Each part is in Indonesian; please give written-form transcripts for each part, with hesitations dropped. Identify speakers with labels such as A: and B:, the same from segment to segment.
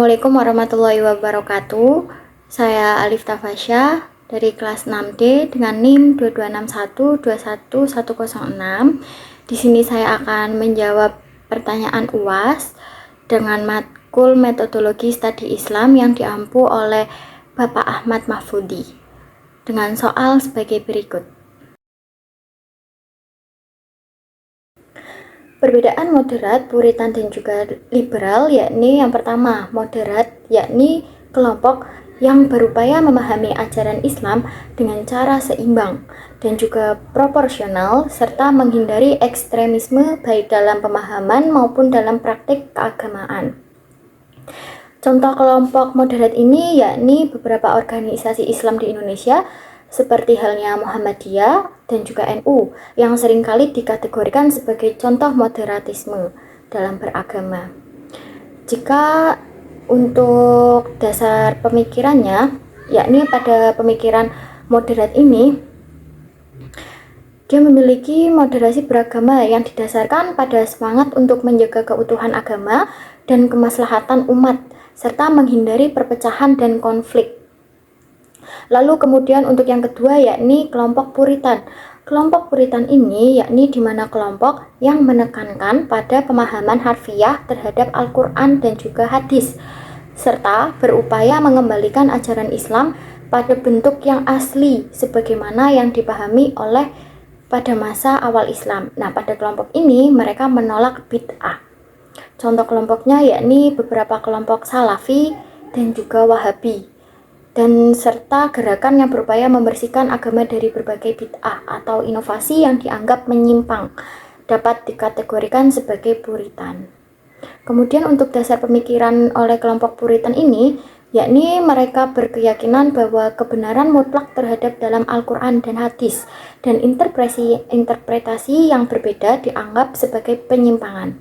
A: Assalamualaikum warahmatullahi wabarakatuh. Saya Alif Tafasya dari kelas 6D dengan NIM 226121106. Di sini saya akan menjawab pertanyaan UAS dengan matkul metodologi studi Islam yang diampu oleh Bapak Ahmad Mahfudi dengan soal sebagai berikut. Perbedaan moderat, puritan, dan juga liberal, yakni yang pertama, moderat, yakni kelompok yang berupaya memahami ajaran Islam dengan cara seimbang dan juga proporsional, serta menghindari ekstremisme baik dalam pemahaman maupun dalam praktik keagamaan. Contoh kelompok moderat ini yakni beberapa organisasi Islam di Indonesia, seperti halnya Muhammadiyah dan juga NU yang seringkali dikategorikan sebagai contoh moderatisme dalam beragama. Jika untuk dasar pemikirannya, yakni pada pemikiran moderat ini, dia memiliki moderasi beragama yang didasarkan pada semangat untuk menjaga keutuhan agama dan kemaslahatan umat, serta menghindari perpecahan dan konflik. Lalu kemudian untuk yang kedua yakni kelompok puritan. Kelompok puritan ini yakni di mana kelompok yang menekankan pada pemahaman harfiah terhadap Al-Quran dan juga hadis, serta berupaya mengembalikan ajaran Islam pada bentuk yang asli sebagaimana yang dipahami oleh pada masa awal Islam. Nah, pada kelompok ini mereka menolak bid'ah. Contoh kelompoknya yakni beberapa kelompok Salafi dan juga Wahabi, dan serta gerakan yang berupaya membersihkan agama dari berbagai bid'ah atau inovasi yang dianggap menyimpang, dapat dikategorikan sebagai puritan. Kemudian untuk dasar pemikiran oleh kelompok puritan ini, yakni mereka berkeyakinan bahwa kebenaran mutlak terhadap dalam Al-Quran dan hadis, dan interpretasi yang berbeda dianggap sebagai penyimpangan.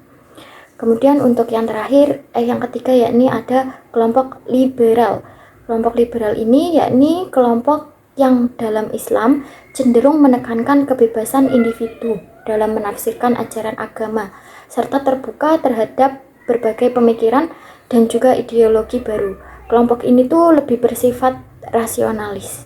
A: Kemudian untuk yang terakhir, yang ketiga yakni ada kelompok liberal. Kelompok liberal ini yakni kelompok yang dalam Islam cenderung menekankan kebebasan individu dalam menafsirkan ajaran agama, serta terbuka terhadap berbagai pemikiran dan juga ideologi baru. Kelompok ini tuh lebih bersifat rasionalis.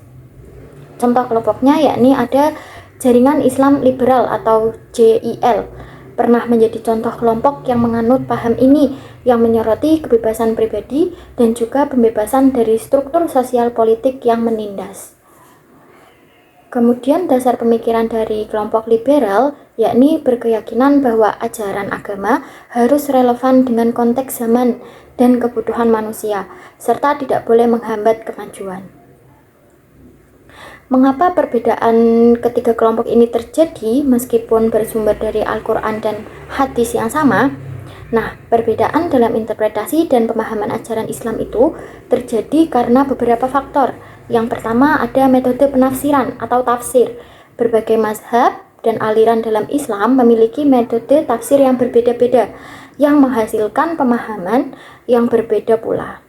A: Contoh kelompoknya yakni ada Jaringan Islam Liberal atau JIL. Pernah menjadi contoh kelompok yang menganut paham ini, yang menyoroti kebebasan pribadi dan juga pembebasan dari struktur sosial politik yang menindas. Kemudian dasar pemikiran dari kelompok liberal yakni berkeyakinan bahwa ajaran agama harus relevan dengan konteks zaman dan kebutuhan manusia, serta tidak boleh menghambat kemajuan. Mengapa perbedaan ketiga kelompok ini terjadi meskipun bersumber dari Al-Quran dan hadis yang sama? Nah, perbedaan dalam interpretasi dan pemahaman ajaran Islam itu terjadi karena beberapa faktor. Yang pertama ada metode penafsiran atau tafsir. Berbagai mazhab dan aliran dalam Islam memiliki metode tafsir yang berbeda-beda, yang menghasilkan pemahaman yang berbeda pula.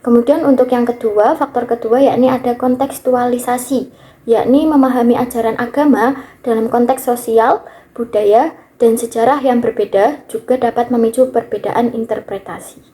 A: Kemudian untuk yang kedua, faktor kedua yakni ada kontekstualisasi, yakni memahami ajaran agama dalam konteks sosial, budaya, dan sejarah yang berbeda juga dapat memicu perbedaan interpretasi.